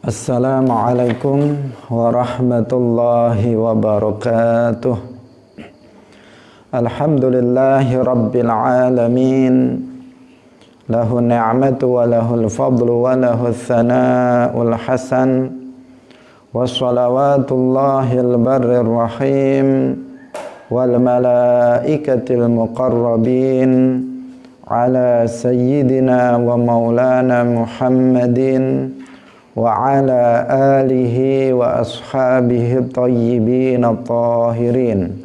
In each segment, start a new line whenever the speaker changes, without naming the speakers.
Assalamualaikum warahmatullahi wabarakatuh. Alhamdulillahi rabbil alamin. Lahu ni'matu wa lahul fadlu wa lahul thana'ul hasan. Wa salawatullahil barrir rahim. Wal malaikatil muqarrabin. Ala sayyidina wa maulana Muhammadin wa ala alihi wa ashabihi tayyibin at-tahirin.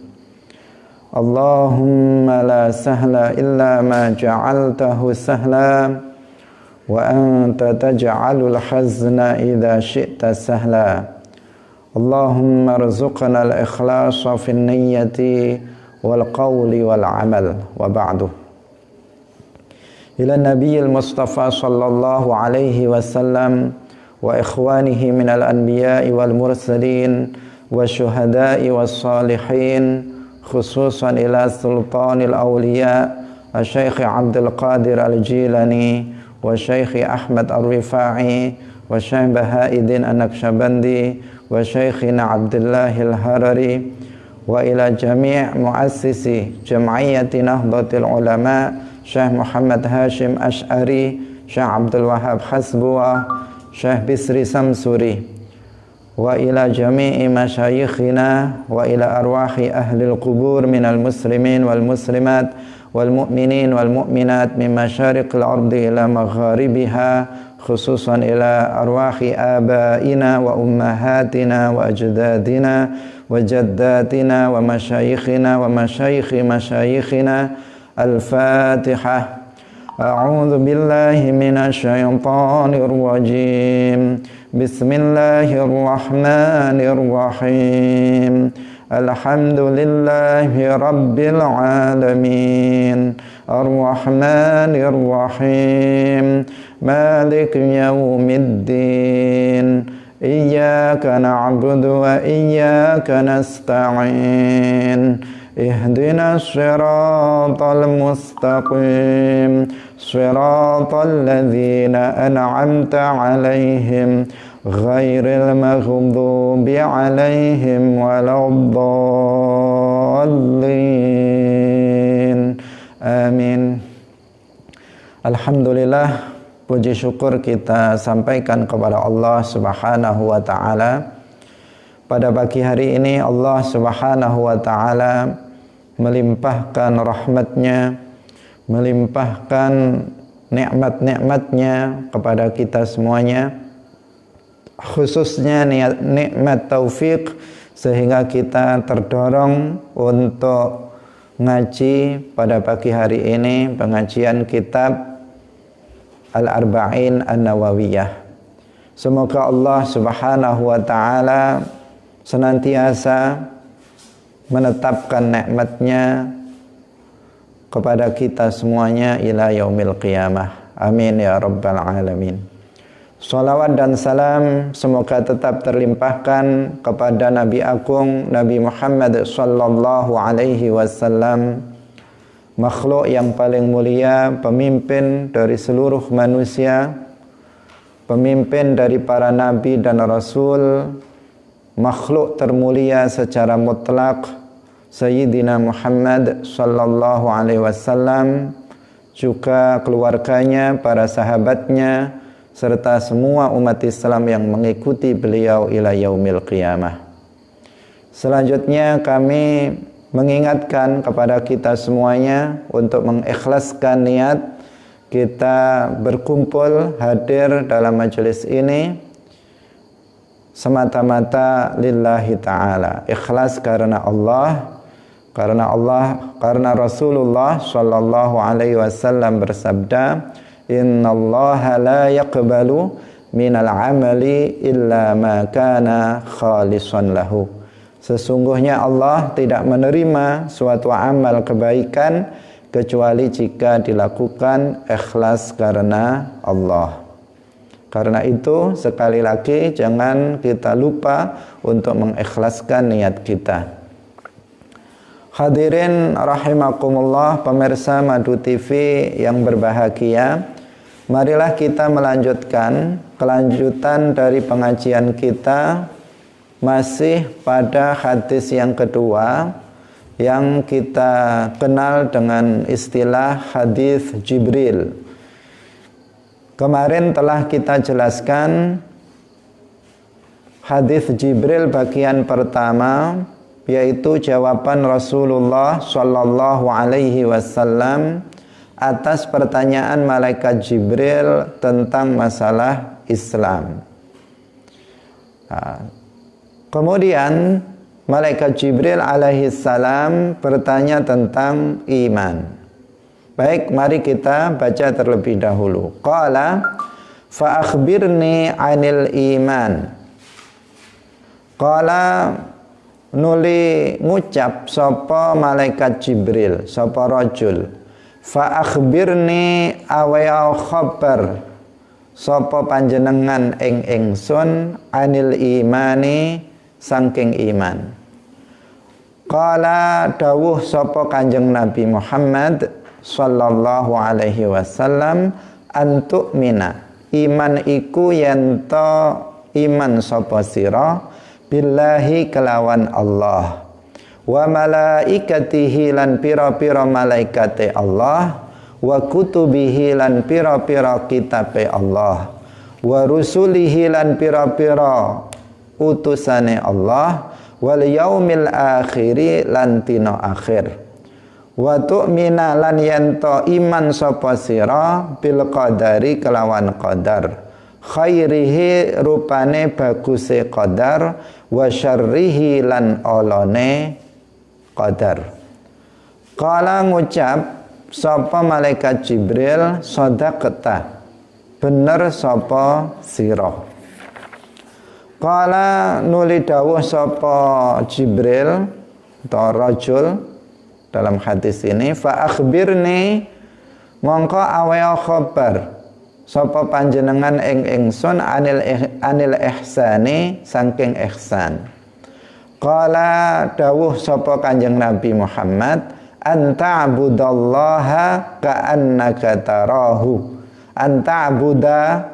Allahumma la sahla illa ma ja'altahu sahla wa anta taj'alul hazna idha syi'ta sahla. Allahumma rzuqna al-ikhlasa fi niyyati wal qawli wal amal wa ba'du. Ila nabiyil mustafa sallallahu alaihi wasallam wa ikhwanihi minal anbiya'i wal mursalin wa syuhada'i was salihin, khususan ila sultanil awliya Syekh Abdul Qadir Al-Jilani wa Syekh Ahmad Ar-Rifa'i wa Syekh Bahaiddin An-Naqsyabandi wa Syekhina Abdullahil Harari wa ila jami' muassisi Jam'iyyati Nahdlatul Ulama Syekh Muhammad Hashim Ash'ari, Syekh Abdul Wahab Hasbuwa, Syekh Bisri Samsuri, wa ila jami'i masyayikhina wa ila arwahi ahlil qubur minal muslimin wal muslimat wal mu'minin wal mu'minat min masyariqil ardi ila magharibiha, khususan ila arwahi abaina wa ummahatina wa ajdadina wa jaddatina wa masyayikhina wa masyayikhi masyayikhina. Al-Fatihah. A'udzu billahi minasy syaithanir rajim. Bismillahirrahmanirrahim. Alhamdulillahi rabbil alamin. Ar-Rahmanir Rahim. Malik yaumiddin. Iyyaka na'budu wa iyyaka nasta'in. Ihdinas siratal mustaqim, siratal ladzina an'amta 'alaihim, ghairil maghdubi 'alaihim waladdallin. Amin. Alhamdulillah, puji syukur kita sampaikan kepada Allah Subhanahu wa taala. Pada pagi hari ini Allah Subhanahu wa ta'ala melimpahkan rahmatnya, melimpahkan nikmat-nikmatnya kepada kita semuanya, khususnya nikmat taufik, sehingga kita terdorong untuk ngaji pada pagi hari ini pengajian kitab Al-Arba'in An-Nawawiyah. Semoga Allah Subhanahu wa ta'ala senantiasa menetapkan nikmatnya kepada kita semuanya ila yaumil qiyamah. Amin ya rabbal alamin. Salawat dan salam semoga tetap terlimpahkan kepada Nabi Agung Nabi Muhammad sallallahu alaihi wasallam, makhluk yang paling mulia, pemimpin dari seluruh manusia, pemimpin dari para nabi dan rasul, makhluk termulia secara mutlak, Sayyidina Muhammad sallallahu alaihi wasallam, juga keluarganya, para sahabatnya, serta semua umat Islam yang mengikuti beliau ila yaumil qiyamah. Selanjutnya kami mengingatkan kepada kita semuanya untuk mengikhlaskan niat kita berkumpul hadir dalam majelis ini semata-mata lillahi ta'ala, ikhlas karena Allah, karena Rasulullah sallallahu alaihi wasallam bersabda, innallaha la yaqbalu minal amali illa ma kana khalisan lahu. Sesungguhnya Allah tidak menerima suatu amal kebaikan kecuali jika dilakukan ikhlas karena Allah. Karena itu sekali lagi jangan kita lupa untuk mengikhlaskan niat kita. Hadirin rahimakumullah, pemirsa Madu TV yang berbahagia, marilah kita melanjutkan kelanjutan dari pengajian kita masih pada hadis yang kedua yang kita kenal dengan istilah hadis Jibril. Kemarin telah kita jelaskan hadis Jibril bagian pertama, yaitu jawaban Rasulullah Shallallahu Alaihi Wasallam atas pertanyaan malaikat Jibril tentang masalah Islam. Kemudian malaikat Jibril alaihi salam bertanya tentang iman. Baik, mari kita baca terlebih dahulu. Qala fa akhbirni 'anil iman. Qala nuli ngucap sapa malaikat Jibril, sapa rajul, fa akhbirni awaya khabar sapa panjenengan ing ingsun anil imani saking iman. Qala dawuh sapa Kanjeng Nabi Muhammad sallallahu alaihi wasallam, antu'mina, iman iku yen to iman sapa sira billahi kelawan Allah, wa malaikatihi lan pira-pira malaikate Allah, wa kutubihi lan pira-pira kitabe Allah, wa rusulihi lan pira-pira utusane Allah, wal yaumil akhiri lan dina akhir, wa tu'mina lan yanto iman sapa sira bil qadari kelawan qadar, khairihi rupane baguse qadar, wa syarrihi lan olone qadar. Kala ngucap sapa malaikat Jibril, sadaqta, bener sapa sira. Kala nuli dawuh sapa Jibril atau rajul dalam hadis ini, fa akhbirni, mongko awea khabar sapa panjenengan ing ingsun anil ihsani saking ihsan. Qala dawuh sapa Kanjeng Nabi Muhammad, anta abudallaha ka'annaka tarahu. Anta abuda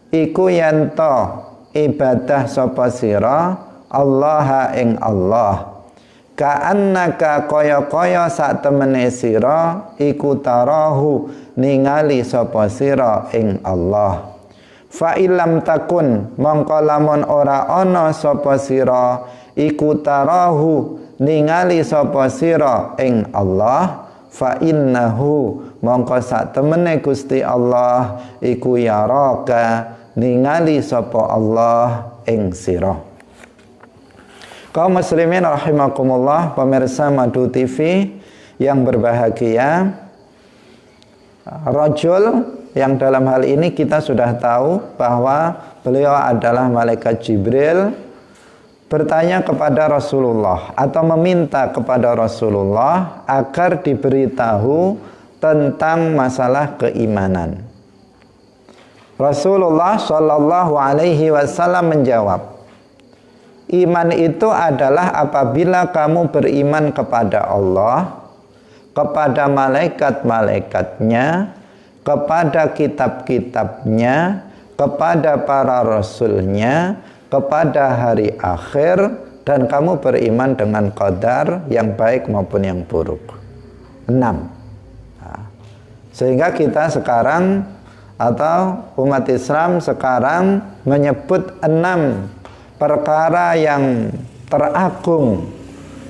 iku yanto ibadah sapa sira Allah ing Allah, ka'annaka kaya-kaya sak temene sira iku tarahu ningali sapa sira ing Allah. Fa illam takun, mongko lamun ora ana sapa sira iku tarahu ningali sapa sira ing Allah, fa innahu, mongko sak temene Gusti Allah iku yaraka ningali sapa Allah ing sira. Kaum muslimin rahimakumullah, pemirsa Madu TV yang berbahagia, rajul yang dalam hal ini kita sudah tahu bahwa beliau adalah malaikat Jibril, bertanya kepada Rasulullah atau meminta kepada Rasulullah agar diberitahu tentang masalah keimanan. Rasulullah Shallallahu Alaihi Wasallam menjawab, iman itu adalah apabila kamu beriman kepada Allah, kepada malaikat-malaikatnya, kepada kitab-kitabnya, kepada para rasulnya, kepada hari akhir, dan kamu beriman dengan qadar yang baik maupun yang buruk. 6. Sehingga kita sekarang atau umat Islam sekarang menyebut 6 perkara yang teragung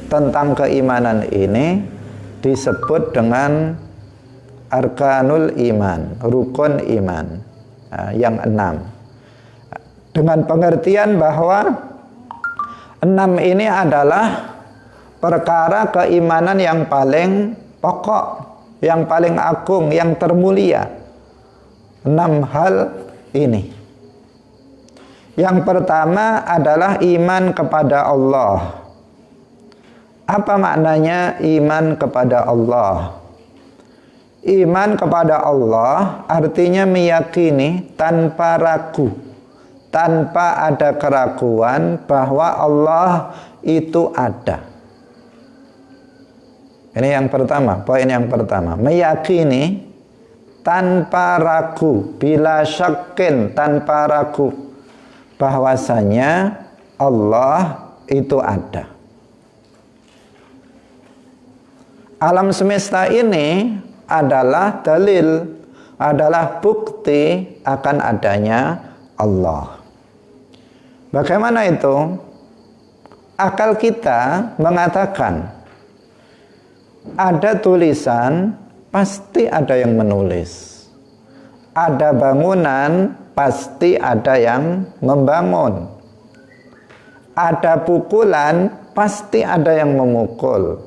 tentang keimanan ini disebut dengan arkanul iman, rukun iman, yang 6. Dengan pengertian bahwa 6 ini adalah perkara keimanan yang paling pokok, yang paling agung, yang termulia. 6 hal ini. Yang pertama adalah iman kepada Allah. Apa maknanya iman kepada Allah? Iman kepada Allah artinya meyakini tanpa ragu, tanpa ada keraguan bahwa Allah itu ada. Ini yang pertama, poin yang pertama, meyakini tanpa ragu, bila syakin, tanpa ragu, bahwasanya Allah itu ada. Alam semesta ini adalah dalil, adalah bukti akan adanya Allah. Bagaimana itu? Akal kita mengatakan ada tulisan, pasti ada yang menulis. Ada bangunan, pasti ada yang membangun. Ada pukulan, pasti ada yang memukul.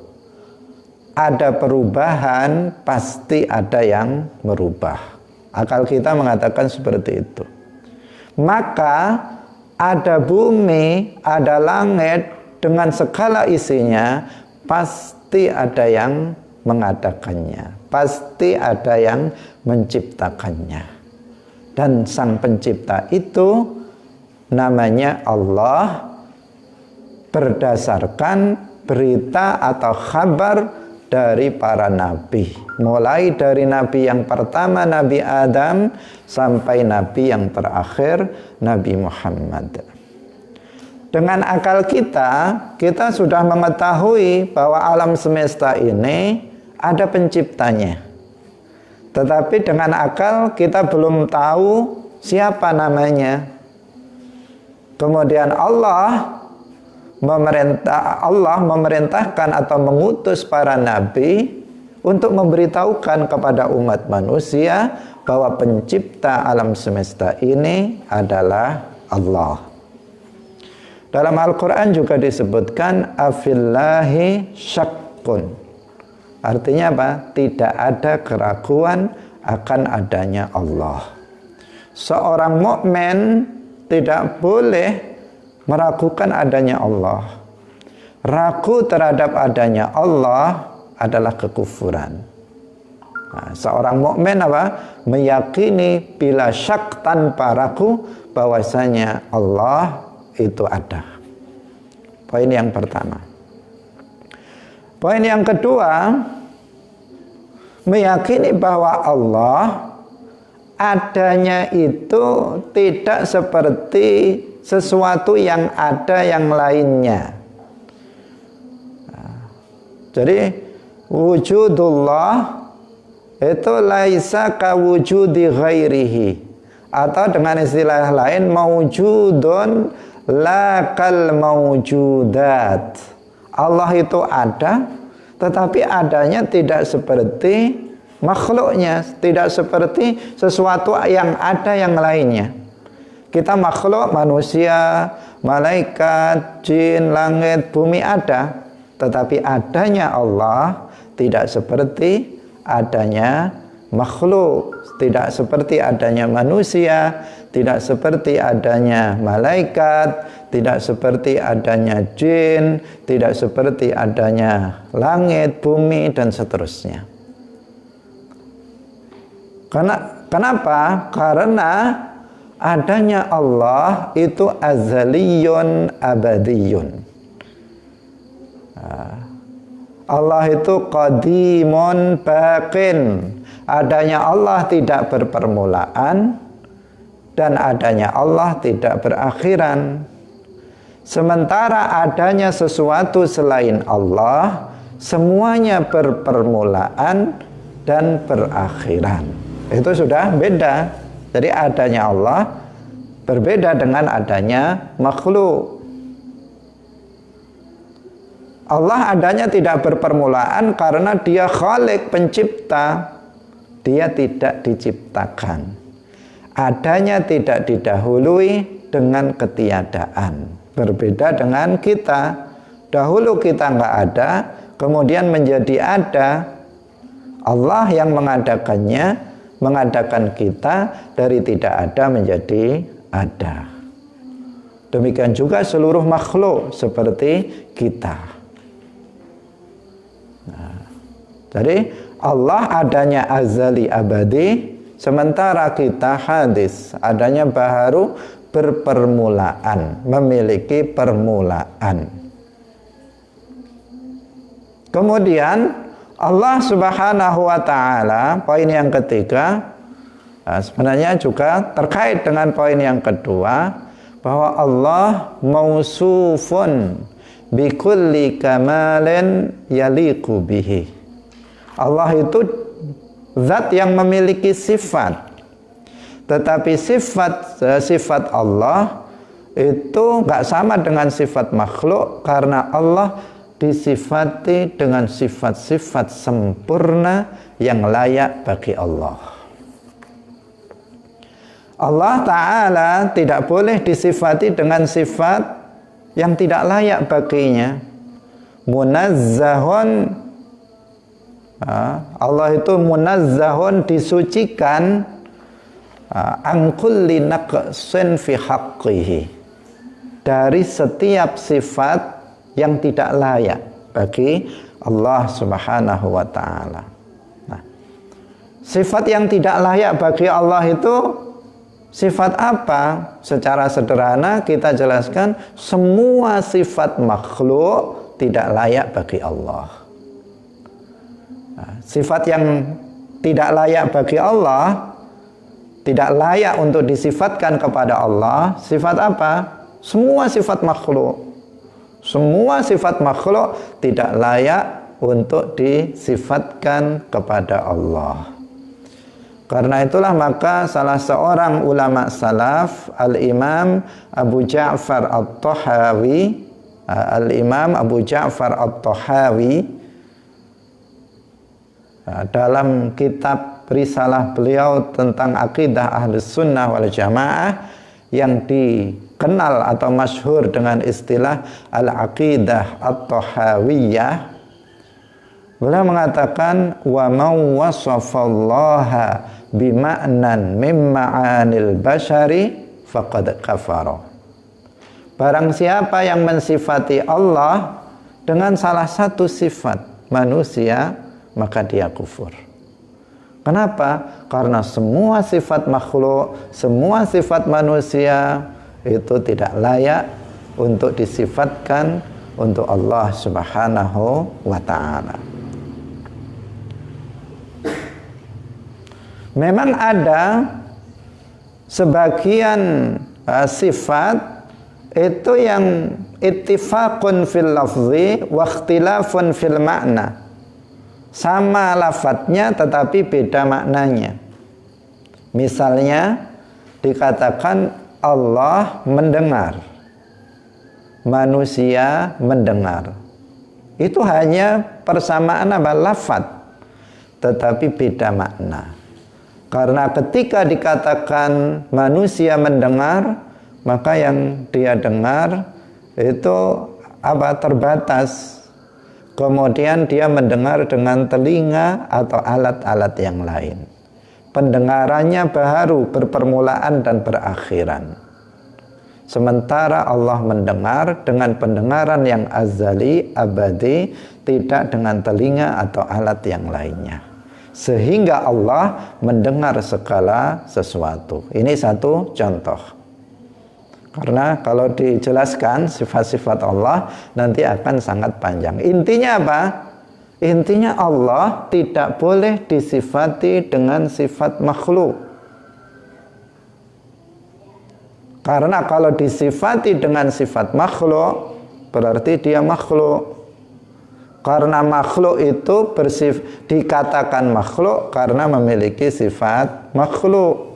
Ada perubahan, pasti ada yang merubah. Akal kita mengatakan seperti itu. Maka ada bumi, ada langit dengan segala isinya, pasti ada yang mengadakannya, pasti ada yang menciptakannya. Dan sang pencipta itu namanya Allah, berdasarkan berita atau kabar dari para nabi, mulai dari nabi yang pertama, Nabi Adam, sampai nabi yang terakhir, Nabi Muhammad. Dengan akal kita sudah mengetahui bahwa alam semesta ini ada penciptanya. Tetapi dengan akal kita belum tahu siapa namanya. Kemudian Allah memerintahkan atau mengutus para nabi untuk memberitahukan kepada umat manusia bahwa pencipta alam semesta ini adalah Allah. Dalam Al-Quran juga disebutkan afillahi syakkun. Artinya apa? Tidak ada keraguan akan adanya Allah. Seorang mukmin tidak boleh meragukan adanya Allah. Ragu terhadap adanya Allah adalah kekufuran. Nah, seorang mukmin apa? Meyakini bila syak tanpa ragu bahwasanya Allah itu ada. Poin yang pertama. Poin yang kedua, meyakini bahwa Allah adanya itu tidak seperti sesuatu yang ada yang lainnya. Jadi wujudullah itu laisa ka wujudi ghairihi, atau dengan istilah lain mawjudun la kal mawjudat. Allah itu ada, tetapi adanya tidak seperti makhluknya, tidak seperti sesuatu yang ada yang lainnya. Kita makhluk, manusia, malaikat, jin, langit, bumi ada, tetapi adanya Allah tidak seperti adanya makhluk, tidak seperti adanya manusia, tidak seperti adanya malaikat, tidak seperti adanya jin, tidak seperti adanya langit, bumi, dan seterusnya. Kenapa? Karena adanya Allah itu azaliyun abadiyun. Allah itu qadimun baqin. Adanya Allah tidak berpermulaan dan adanya Allah tidak berakhiran. Sementara adanya sesuatu selain Allah, semuanya berpermulaan dan berakhiran. Itu sudah beda. Jadi adanya Allah berbeda dengan adanya makhluk. Allah adanya tidak berpermulaan karena dia khalik, pencipta. Dia tidak diciptakan. Adanya tidak didahului dengan ketiadaan. Berbeda dengan kita. Dahulu kita nggak ada, kemudian menjadi ada. Allah yang mengadakannya, mengadakan kita dari tidak ada menjadi ada. Demikian juga seluruh makhluk seperti kita. Nah, jadi Allah adanya azali abadi, sementara kita hadis, adanya baharu berpermulaan, memiliki permulaan. Kemudian Allah Subhanahu wa ta'ala, poin yang ketiga, sebenarnya juga terkait dengan poin yang kedua, bahwa Allah mausufun bikulli kamalin yaliqu bihi. Allah itu zat yang memiliki sifat, tetapi sifat Allah itu nggak sama dengan sifat makhluk, karena Allah disifati dengan sifat-sifat sempurna yang layak bagi Allah. Allah Ta'ala tidak boleh disifati dengan sifat yang tidak layak baginya. Munazzahun, Allah itu munazzahun, disucikan, an kulli naqsin fi haqqihi, dari setiap sifat yang tidak layak bagi Allah Subhanahu wa ta'ala. Nah, sifat yang tidak layak bagi Allah itu sifat apa? Secara sederhana kita jelaskan, semua sifat makhluk tidak layak bagi Allah. Nah, sifat yang tidak layak bagi Allah, tidak layak untuk disifatkan kepada Allah, sifat apa? Semua sifat makhluk. Semua sifat makhluk tidak layak untuk disifatkan kepada Allah. Karena itulah maka salah seorang ulama salaf, Al-Imam Abu Ja'far At-Tahawi, Al-Imam Abu Ja'far At-Tahawi, dalam kitab risalah beliau tentang akidah Ahlus Sunnah wal Jamaah yang dikenal atau masyhur dengan istilah Al-Aqidah At-Tahawiyah, beliau mengatakan, wa man wasafallaha bima'nan min ma'anil bashari faqad kafara. Barang siapa yang mensifati Allah dengan salah satu sifat manusia, maka dia kufur. Kenapa? Karena semua sifat makhluk, semua sifat manusia itu tidak layak untuk disifatkan untuk Allah Subhanahu wa ta'ala. Memang ada sebagian sifat itu yang ittifaqun fil lafzi wa ikhtilafun fil makna. Sama lafadznya tetapi beda maknanya. Misalnya dikatakan Allah mendengar, manusia mendengar. Itu hanya persamaan lafadz, tetapi beda makna. Karena ketika dikatakan manusia mendengar, maka yang dia dengar itu terbatas. Kemudian dia mendengar dengan telinga atau alat-alat yang lain. Pendengarannya baru, berpermulaan dan berakhiran. Sementara Allah mendengar dengan pendengaran yang azali, abadi, tidak dengan telinga atau alat yang lainnya. Sehingga Allah mendengar segala sesuatu. Ini satu contoh. Karena kalau dijelaskan sifat-sifat Allah nanti akan sangat panjang. Intinya apa? Intinya Allah tidak boleh disifati dengan sifat makhluk. Karena kalau disifati dengan sifat makhluk, berarti dia makhluk. Karena makhluk itu dikatakan makhluk karena memiliki sifat makhluk.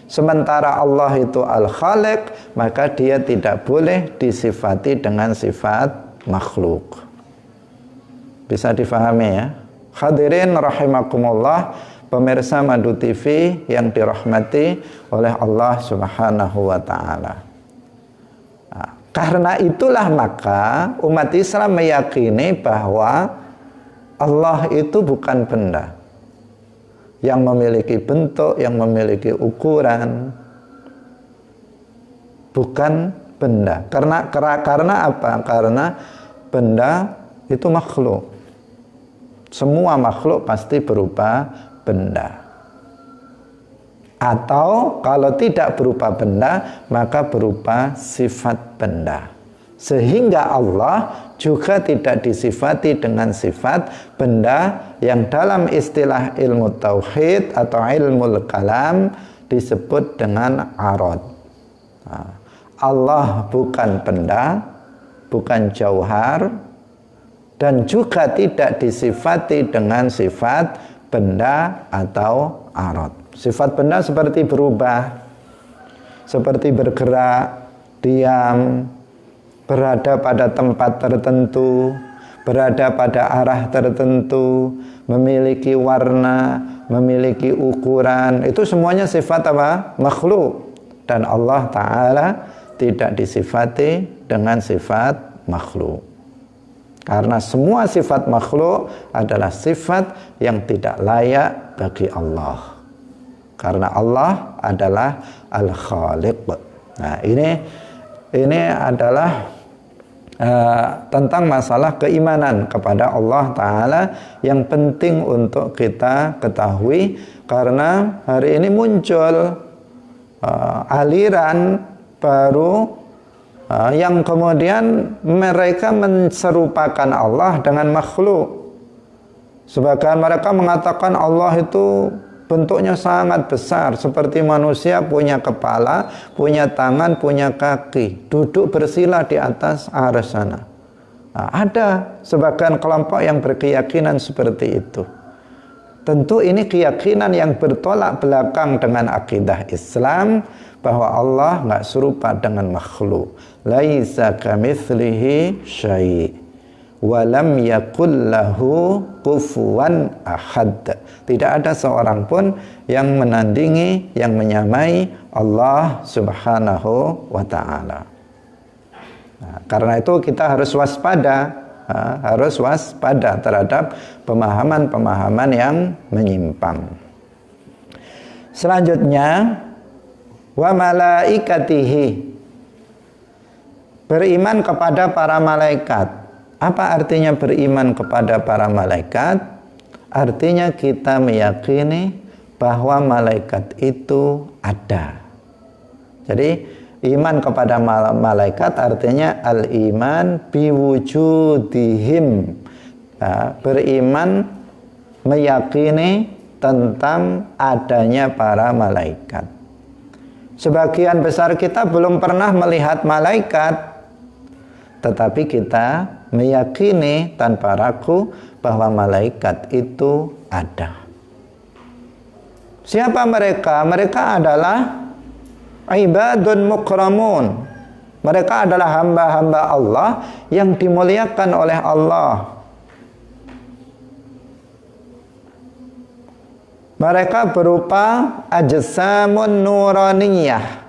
Sementara Allah itu Al-Khaliq, maka dia tidak boleh disifati dengan sifat makhluk. Bisa difahami ya? Hadirin rahimakumullah, pemirsa Madu TV yang dirahmati oleh Allah Subhanahu wa ta'ala. Karena itulah maka umat Islam meyakini bahwa Allah itu bukan benda yang memiliki bentuk, yang memiliki ukuran. Bukan benda. Karena apa? Karena benda itu makhluk. Semua makhluk pasti berupa benda. Atau kalau tidak berupa benda, maka berupa sifat benda. Sehingga Allah juga tidak disifati dengan sifat benda yang dalam istilah ilmu tauhid atau ilmu kalam disebut dengan arad. Allah bukan benda, bukan jauhar, dan juga tidak disifati dengan sifat benda atau arad. Sifat benda seperti berubah, seperti bergerak, diam, berada pada tempat tertentu, berada pada arah tertentu, memiliki warna, memiliki ukuran. Itu semuanya sifat apa? Makhluk. Dan Allah Ta'ala tidak disifati dengan sifat makhluk. Karena semua sifat makhluk adalah sifat yang tidak layak bagi Allah. Karena Allah adalah Al-Khaliq. Nah, ini adalah tentang masalah keimanan kepada Allah Ta'ala yang penting untuk kita ketahui, karena hari ini muncul aliran baru yang kemudian mereka menserupakan Allah dengan makhluk. Sebagian mereka mengatakan Allah itu bentuknya sangat besar, seperti manusia, punya kepala, punya tangan, punya kaki, duduk bersila di atas arsy sana. Nah, ada sebagian kelompok yang berkeyakinan seperti itu. Tentu ini keyakinan yang bertolak belakang dengan akidah Islam, bahwa Allah nggak serupa dengan makhluk. Laisa kamitslihi syai' walam yakul lahu kufuwan ahad. Tidak ada seorang pun yang menandingi, yang menyamai Allah Subhanahu wa ta'ala. Nah, karena itu kita harus waspada, terhadap pemahaman-pemahaman yang menyimpang. Selanjutnya, wa malaikatihi, beriman kepada para malaikat. Apa artinya beriman kepada para malaikat? Artinya kita meyakini bahwa malaikat itu ada. Jadi iman kepada malaikat artinya al-iman biwujudihim. Beriman, meyakini tentang adanya para malaikat. Sebagian besar kita belum pernah melihat malaikat, tetapi kita meyakini tanpa ragu bahwa malaikat itu ada. Siapa mereka? Mereka adalah ibadun mukramun. Mereka adalah hamba-hamba Allah yang dimuliakan oleh Allah. Mereka berupa ajsamun nuraniyah,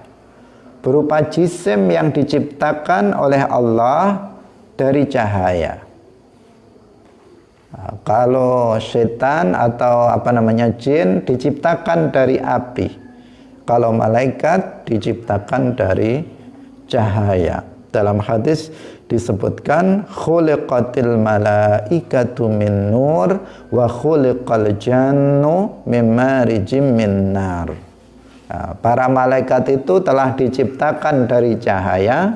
berupa jisim yang diciptakan oleh Allah dari cahaya. Nah, kalau setan atau jin diciptakan dari api. Kalau malaikat diciptakan dari cahaya. Dalam hadis disebutkan khuliqatil malaikatu min nur wa khuliqal jannu min marijim min nar. Nah, para malaikat itu telah diciptakan dari cahaya,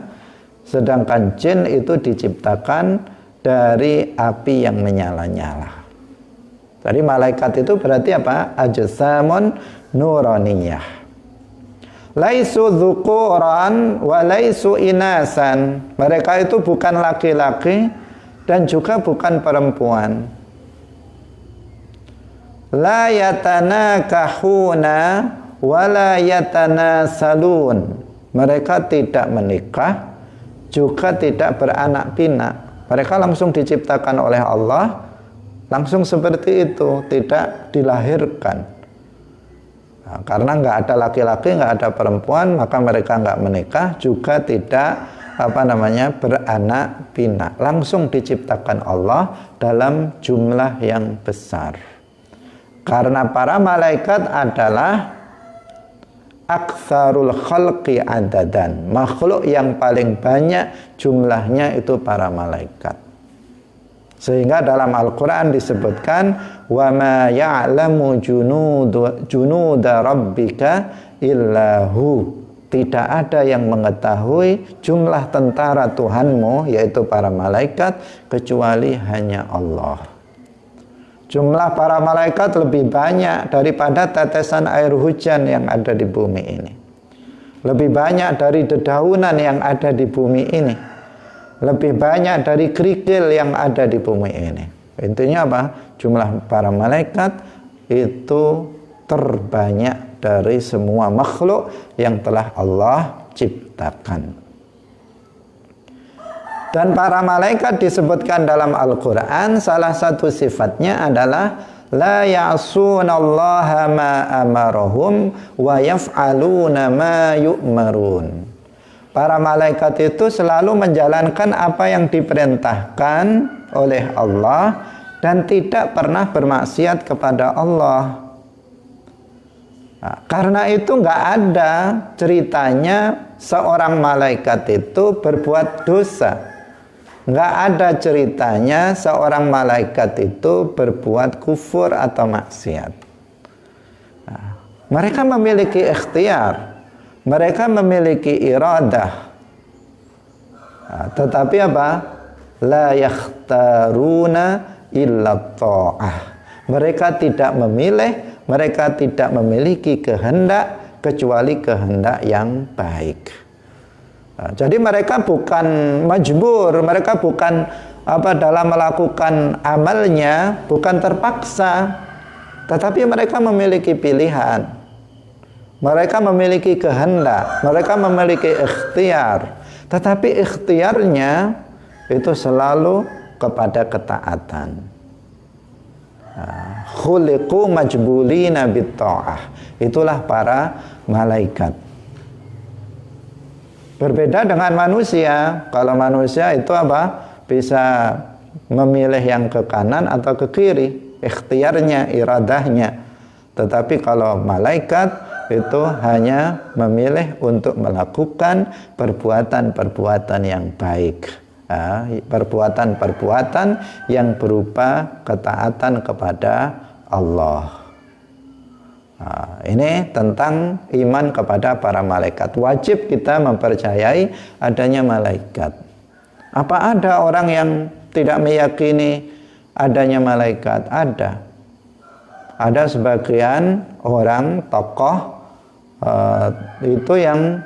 sedangkan jin itu diciptakan dari api yang menyala-nyala. Jadi malaikat itu berarti apa? Ajsamun nuraniyah. Laisu dzukuran wa laisu inasan. Mereka itu bukan laki-laki dan juga bukan perempuan. La yatanakahuna wa la yatanasalun. Mereka tidak menikah, juga tidak beranak pinak. Mereka langsung diciptakan oleh Allah, langsung seperti itu, tidak dilahirkan. Nah, karena nggak ada laki-laki, nggak ada perempuan, maka mereka nggak menikah, juga tidak beranak pinak. Langsung diciptakan Allah dalam jumlah yang besar. Karena para malaikat adalah aktsarul khalqi adadan, makhluk yang paling banyak jumlahnya itu para malaikat. Sehingga dalam Al-Quran disebutkan wa ma ya'lamu junuda rabbika illahu. tidak ada yang mengetahui jumlah tentara Tuhanmu, yaitu para malaikat, kecuali hanya Allah. Jumlah para malaikat lebih banyak daripada tetesan air hujan yang ada di bumi ini. Lebih banyak dari dedaunan yang ada di bumi ini. Lebih banyak dari kerikil yang ada di bumi ini. Intinya apa? Jumlah para malaikat itu terbanyak dari semua makhluk yang telah Allah ciptakan. Dan para malaikat disebutkan dalam Al-Quran, salah satu sifatnya adalah la ya'sunallaha ma amarahum wa yaf'aluna ma yu'marun. Para malaikat itu selalu menjalankan apa yang diperintahkan oleh Allah dan tidak pernah bermaksiat kepada Allah. Nah, karena itu nggak ada ceritanya seorang malaikat itu berbuat dosa. Nggak ada ceritanya seorang malaikat itu berbuat kufur atau maksiat. Nah, mereka memiliki ikhtiar, mereka memiliki iradah. Nah, tetapi apa? La yakhtaruna illa ta'ah. Mereka tidak memilih, mereka tidak memiliki kehendak kecuali kehendak yang baik. Nah, jadi mereka bukan majbur, mereka bukan dalam melakukan amalnya bukan terpaksa, tetapi mereka memiliki pilihan. Mereka memiliki kehendak, mereka memiliki ikhtiar, tetapi ikhtiarnya itu selalu kepada ketaatan. Khuliqu majbulina bitta'ah. Itulah para malaikat. Berbeda dengan manusia. Kalau manusia itu bisa memilih yang ke kanan atau ke kiri, ikhtiarnya, iradahnya. Tetapi kalau malaikat itu hanya memilih untuk melakukan perbuatan-perbuatan yang baik. Perbuatan-perbuatan yang berupa ketaatan kepada Allah. Ini tentang iman kepada para malaikat. Wajib kita mempercayai adanya malaikat. Apa ada orang yang tidak meyakini adanya malaikat? Ada. Ada sebagian orang tokoh itu yang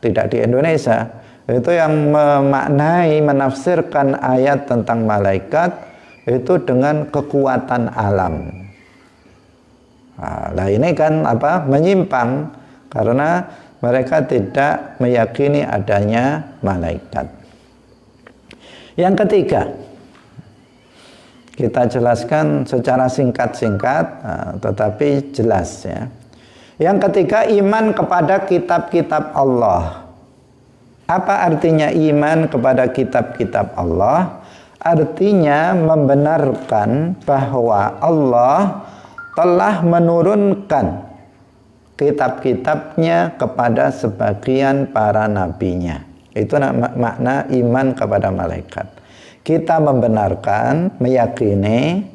tidak di Indonesia, itu yang memaknai, menafsirkan ayat tentang malaikat itu dengan kekuatan alam. Nah, ini kan menyimpang, karena mereka tidak meyakini adanya malaikat. Yang ketiga, kita jelaskan secara singkat-singkat, tetapi jelas ya. Yang ketiga, iman kepada kitab-kitab Allah. Apa artinya iman kepada kitab-kitab Allah? Artinya membenarkan bahwa Allah telah menurunkan kitab-kitabnya kepada sebagian para nabinya. Itu makna iman kepada malaikat. Kita membenarkan, meyakini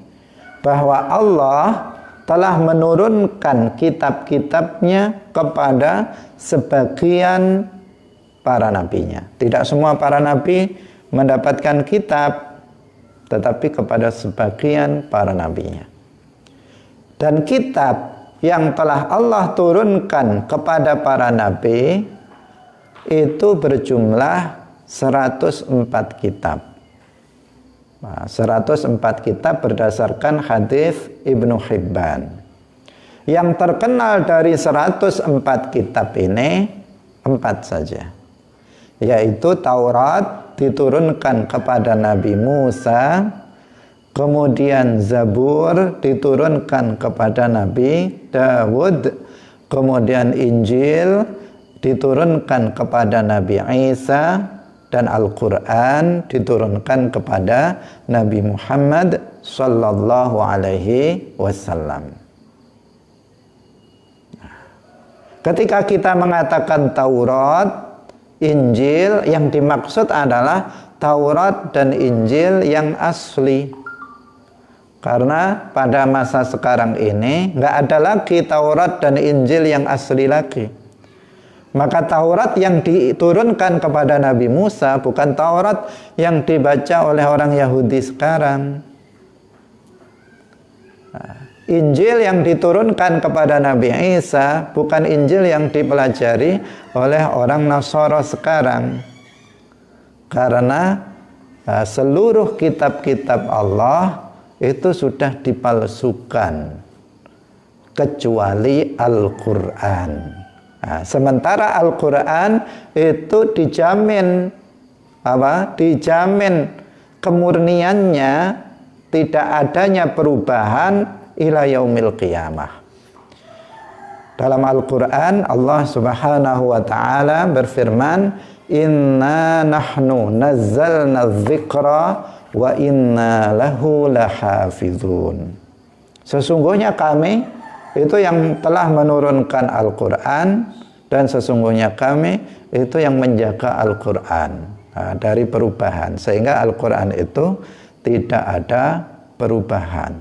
bahwa Allah telah menurunkan kitab-kitabnya kepada sebagian para nabinya. Tidak semua para nabi mendapatkan kitab, tetapi kepada sebagian para nabinya. Dan kitab yang telah Allah turunkan kepada para nabi itu berjumlah 104 kitab. 104 kitab berdasarkan hadis Ibnu Hibban. Yang terkenal dari 104 kitab ini 4 saja, yaitu Taurat diturunkan kepada Nabi Musa, kemudian Zabur diturunkan kepada Nabi Dawud, kemudian Injil diturunkan kepada Nabi Isa, dan Al-Quran diturunkan kepada Nabi Muhammad sallallahu alaihi wasallam. Ketika kita mengatakan Taurat, Injil, yang dimaksud adalah Taurat dan Injil yang asli. Karena pada masa sekarang ini nggak ada lagi Taurat dan Injil yang asli lagi. Maka Taurat yang diturunkan kepada Nabi Musa bukan Taurat yang dibaca oleh orang Yahudi sekarang. Injil yang diturunkan kepada Nabi Isa bukan Injil yang dipelajari oleh orang Nasara sekarang. Karena seluruh kitab-kitab Allah itu sudah dipalsukan kecuali Al-Quran. Sementara Al-Quran itu dijamin dijamin kemurniannya, tidak adanya perubahan ila yaumil qiyamah. Dalam Al-Quran Allah Subhanahu wa ta'ala berfirman, inna nahnu nazzalna dzikra wa inna lahu lahafizun. Sesungguhnya kami itu yang telah menurunkan Al-Quran, dan sesungguhnya kami itu yang menjaga Al-Quran dari perubahan, sehingga Al-Quran itu tidak ada perubahan.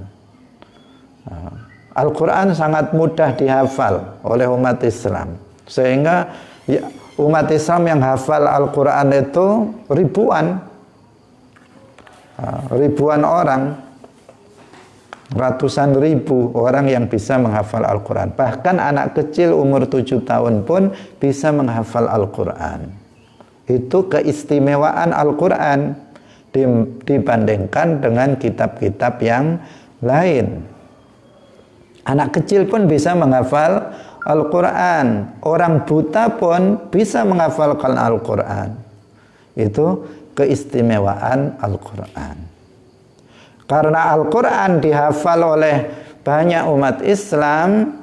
Al-Quran sangat mudah dihafal oleh umat Islam, sehingga umat Islam yang hafal Al-Quran itu ribuan orang, ratusan ribu orang yang bisa menghafal Al-Quran. Bahkan anak kecil umur 7 tahun pun bisa menghafal Al-Quran. Itu keistimewaan Al-Quran dibandingkan dengan kitab-kitab yang lain. Anak kecil pun bisa menghafal Al-Quran. Orang buta pun bisa menghafalkan Al-Quran. Itu keistimewaan Al-Quran. Karena Al-Quran dihafal oleh banyak umat Islam,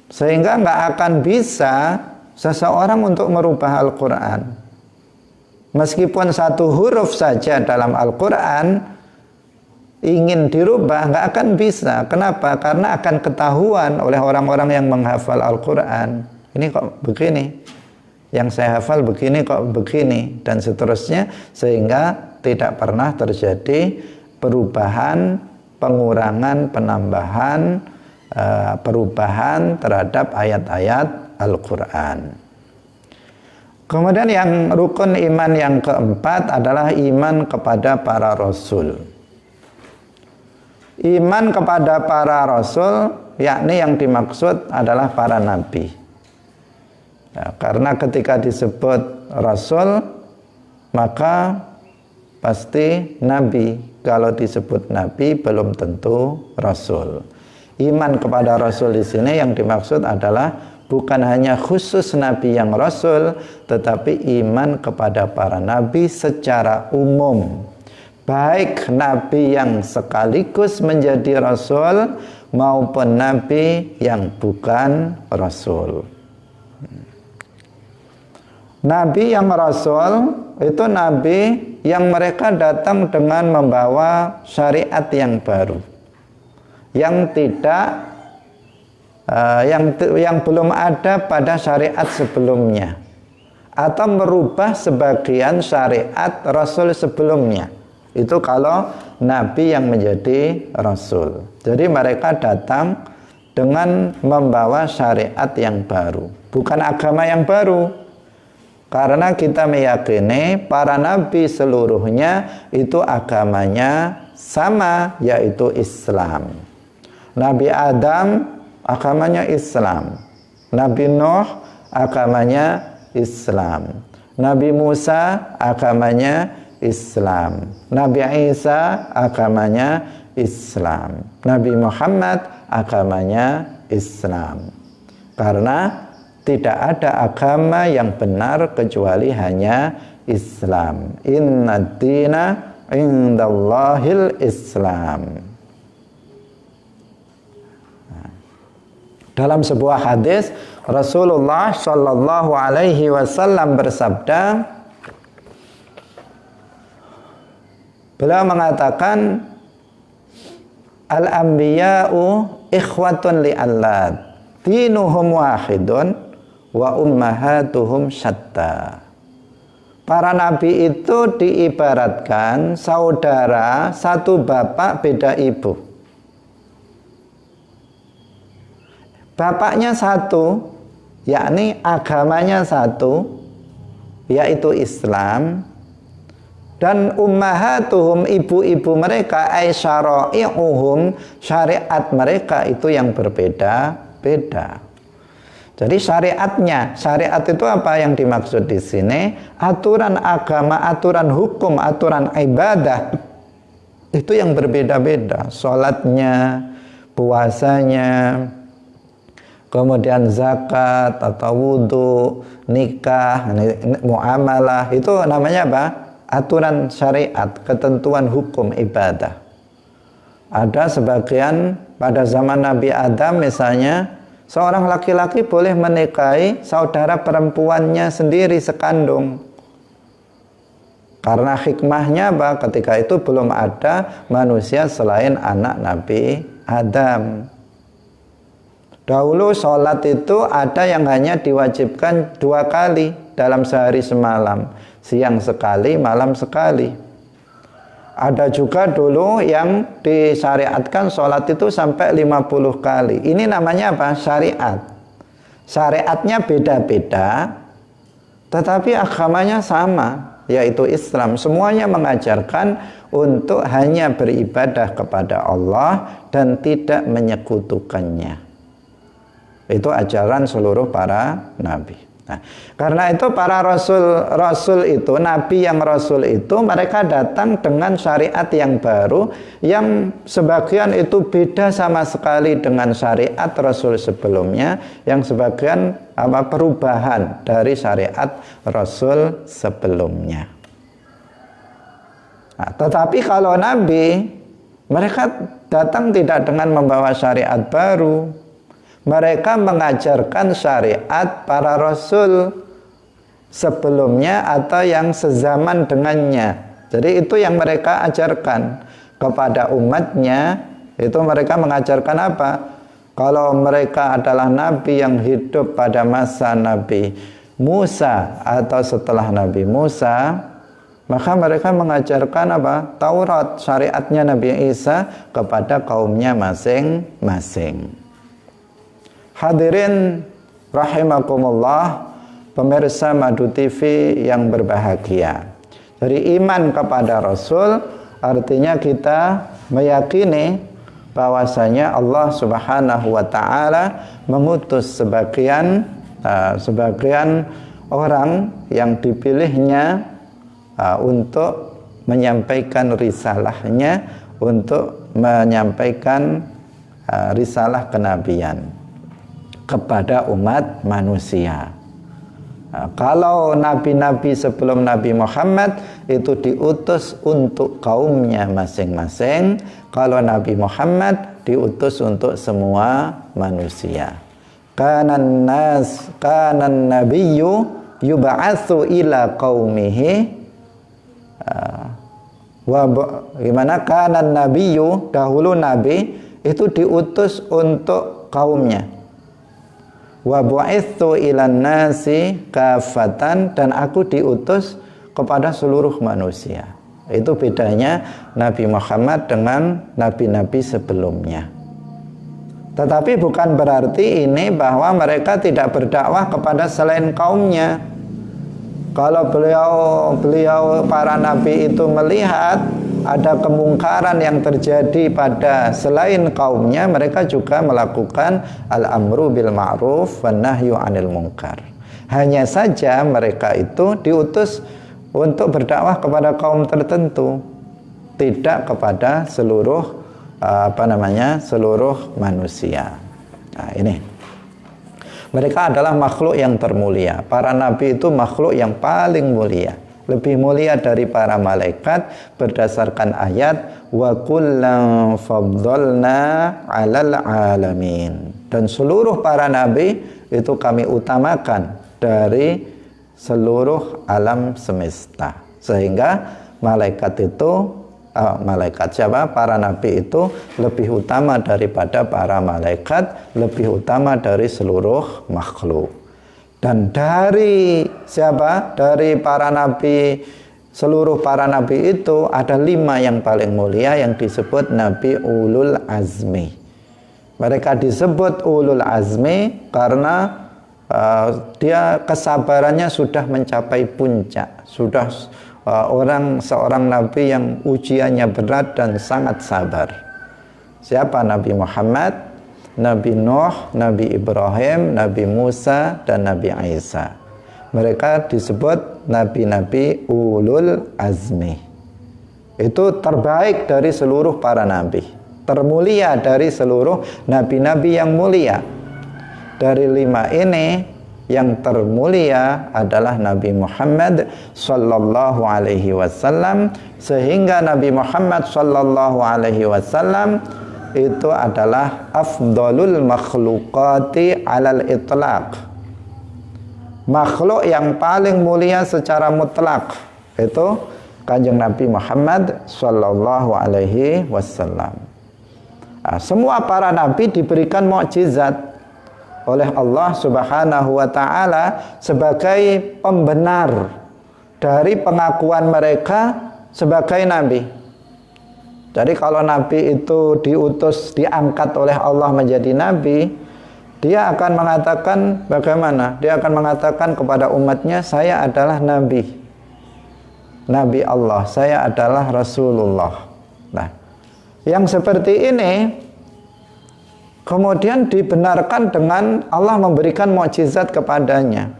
sehingga nggak akan bisa seseorang untuk merubah Al-Quran. Meskipun satu huruf saja dalam Al-Quran ingin dirubah, nggak akan bisa. Kenapa? Karena akan ketahuan oleh orang-orang yang menghafal Al-Quran. Ini kok begini, yang saya hafal begini kok begini, dan seterusnya, sehingga tidak pernah terjadi perubahan, pengurangan, penambahan, perubahan terhadap ayat-ayat Al-Quran. Kemudian yang rukun iman yang keempat adalah iman kepada para rasul. Iman kepada para rasul, yakni yang dimaksud adalah para nabi. Karena ketika disebut rasul, maka pasti nabi. Kalau disebut nabi belum tentu rasul. Iman kepada rasul di sini yang dimaksud adalah bukan hanya khusus nabi yang rasul, tetapi iman kepada para nabi secara umum. Baik nabi yang sekaligus menjadi rasul maupun nabi yang bukan rasul. Nabi yang rasul itu nabi yang mereka datang dengan membawa syariat yang baru, yang tidak yang belum ada pada syariat sebelumnya, atau merubah sebagian syariat rasul sebelumnya. Itu kalau nabi yang menjadi rasul. Jadi mereka datang dengan membawa syariat yang baru, bukan agama yang baru. Karena kita meyakini para nabi seluruhnya itu agamanya sama, yaitu Islam. Nabi Adam agamanya Islam, Nabi Nuh agamanya Islam, Nabi Musa agamanya Islam, Nabi Isa agamanya Islam, Nabi Muhammad agamanya Islam. Karena tidak ada agama yang benar kecuali hanya Islam. Inna dina indallahil Islam. Dalam sebuah hadis Rasulullah Shallallahu Alaihi Wasallam bersabda, beliau mengatakan, al-anbiya'u ikhwatun li'allad, dinuhum wahidun wa ummahatuhum syatta. Para nabi itu diibaratkan saudara satu bapak beda ibu. Bapaknya satu, yakni agamanya satu, yaitu Islam, dan ummahatuhum, ibu-ibu mereka, ay syara'i'uhum, syariat mereka itu yang berbeda-beda. Jadi syariat itu apa yang dimaksud di sini? Aturan agama, aturan hukum, aturan ibadah itu yang berbeda-beda. Salatnya, puasanya, kemudian zakat atau wudhu, nikah, muamalah, itu namanya apa? Aturan syariat, ketentuan hukum ibadah. Ada sebagian pada zaman Nabi Adam misalnya, seorang laki-laki boleh menikahi saudara perempuannya sendiri sekandung. Karena hikmahnya apa? Ketika itu belum ada manusia selain anak Nabi Adam. Dahulu sholat itu ada yang hanya diwajibkan 2 kali dalam sehari semalam, siang sekali, malam sekali. Ada juga dulu yang disyariatkan sholat itu sampai 50 kali. Ini namanya apa? Syariat. Syariatnya beda-beda, tetapi agamanya sama, yaitu Islam. Semuanya mengajarkan untuk hanya beribadah kepada Allah dan tidak menyekutukannya. Itu ajaran seluruh para nabi. Nah, karena itu para rasul itu, nabi yang rasul itu, mereka datang dengan syariat yang baru, yang sebagian itu beda sama sekali dengan syariat rasul sebelumnya, yang sebagian perubahan dari syariat rasul sebelumnya. Nah, tetapi kalau nabi, mereka datang tidak dengan membawa syariat baru. Mereka mengajarkan syariat para rasul sebelumnya atau yang sezaman dengannya. Jadi itu yang mereka ajarkan kepada umatnya. Itu mereka mengajarkan apa? Kalau mereka adalah nabi yang hidup pada masa Nabi Musa atau setelah Nabi Musa, maka mereka mengajarkan apa? Taurat, syariatnya Nabi Isa kepada kaumnya masing-masing. Hadirin rahimakumullah, pemirsa Madu TV yang berbahagia. Jadi iman kepada Rasul artinya kita meyakini bahwasanya Allah Subhanahu wa taala mengutus sebagian orang yang dipilihnya untuk menyampaikan risalahnya, untuk menyampaikan risalah kenabian kepada umat manusia. Nah, kalau nabi-nabi sebelum Nabi Muhammad itu diutus untuk kaumnya masing-masing, kalau Nabi Muhammad diutus untuk semua manusia. Kanan nabiyyu yub'atsu ila qaumihi gimana? Kanan nabiyyu, dahulu nabi itu diutus untuk kaumnya. Wa bu'itsu ilan nasi kafatan, dan aku diutus kepada seluruh manusia. Itu bedanya Nabi Muhammad dengan nabi-nabi sebelumnya. Tetapi bukan berarti ini bahwa mereka tidak berdakwah kepada selain kaumnya. Kalau beliau para nabi itu melihat ada kemungkaran yang terjadi pada selain kaumnya, mereka juga melakukan al-amru bil ma'ruf wan nahyu 'anil munkar. Hanya saja mereka itu diutus untuk berdakwah kepada kaum tertentu, tidak kepada seluruh seluruh manusia. Nah, ini. Mereka adalah makhluk yang termulia. Para nabi itu makhluk yang paling mulia, lebih mulia dari para malaikat berdasarkan ayat wa kullan faddalna 'alal 'alamin. Dan seluruh para nabi itu kami utamakan dari seluruh alam semesta. Sehingga para nabi itu lebih utama daripada para malaikat, lebih utama dari seluruh makhluk. Dan dari siapa? Dari para nabi, seluruh para nabi itu ada 5 yang paling mulia yang disebut nabi ulul azmi. Mereka disebut ulul azmi karena dia kesabarannya sudah mencapai puncak, sudah seorang nabi yang ujiannya berat dan sangat sabar. Siapa? Nabi Muhammad, Nabi Nuh, Nabi Ibrahim, Nabi Musa, dan Nabi Isa. Mereka disebut nabi-nabi ulul azmi. Itu terbaik dari seluruh para nabi, termulia dari seluruh nabi-nabi yang mulia. Dari 5 ini yang termulia adalah Nabi Muhammad sallallahu alaihi wasallam, sehingga Nabi Muhammad sallallahu alaihi wasallam itu adalah afdalul makhluqati alal itlaq. Makhluk yang paling mulia secara mutlak itu Kanjeng Nabi Muhammad sallallahu alaihi wasallam. Semua para nabi diberikan mukjizat oleh Allah Subhanahu wa taala sebagai pembenar dari pengakuan mereka sebagai nabi. Jadi kalau nabi itu diutus, diangkat oleh Allah menjadi nabi, dia akan mengatakan bagaimana? Dia akan mengatakan kepada umatnya, saya adalah nabi, nabi Allah, saya adalah Rasulullah. Nah, yang seperti ini kemudian dibenarkan dengan Allah memberikan mukjizat kepadanya.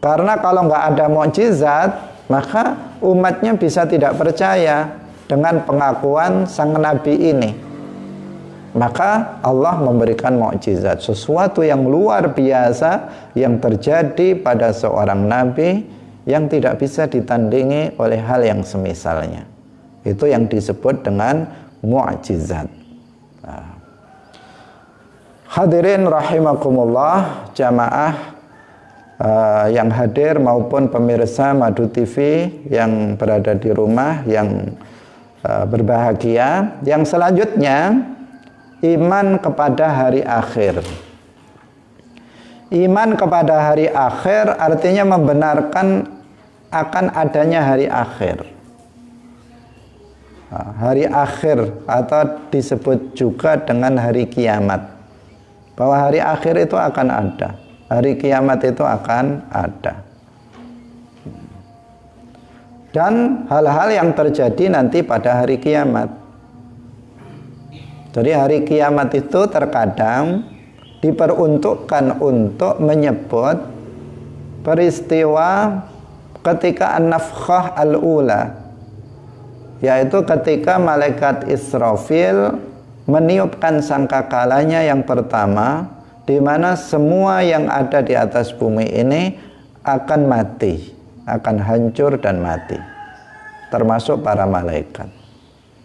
Karena kalau nggak ada mukjizat, maka umatnya bisa tidak percaya dengan pengakuan sang nabi ini. Maka Allah memberikan mukjizat, sesuatu yang luar biasa yang terjadi pada seorang nabi yang tidak bisa ditandingi oleh hal yang semisalnya. Itu yang disebut dengan mukjizat. Hadirin rahimakumullah, jamaah yang hadir maupun pemirsa Madu TV yang berada di rumah yang berbahagia. Yang selanjutnya, iman kepada hari akhir. Iman kepada hari akhir artinya membenarkan akan adanya hari akhir. Hari akhir atau disebut juga dengan hari kiamat. Bahwa hari akhir itu akan ada, hari kiamat itu akan ada, dan hal-hal yang terjadi nanti pada hari kiamat. Jadi hari kiamat itu terkadang diperuntukkan untuk menyebut peristiwa ketika an-nafkhah al-ula, yaitu ketika malaikat Israfil meniupkan sangkakalanya yang pertama, di mana semua yang ada di atas bumi ini akan mati, akan hancur dan mati, termasuk para malaikat.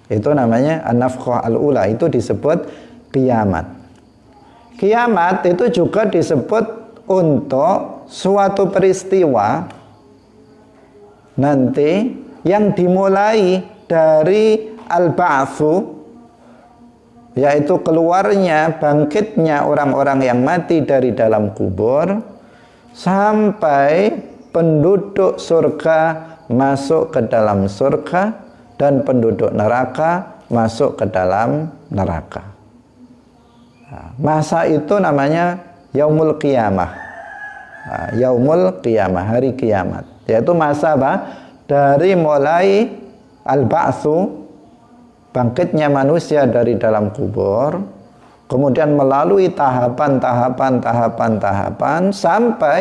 Itu namanya an-nafkhah al-ula, itu disebut kiamat. Kiamat itu juga disebut untuk suatu peristiwa nanti yang dimulai dari al-ba'tsu, yaitu keluarnya, bangkitnya orang-orang yang mati dari dalam kubur, sampai penduduk surga masuk ke dalam surga dan penduduk neraka masuk ke dalam neraka. Masa itu namanya yaumul qiyamah. Yaumul qiyamah, hari kiamat, yaitu masa apa? Dari mulai al-ba'tsu, bangkitnya manusia dari dalam kubur, kemudian melalui tahapan sampai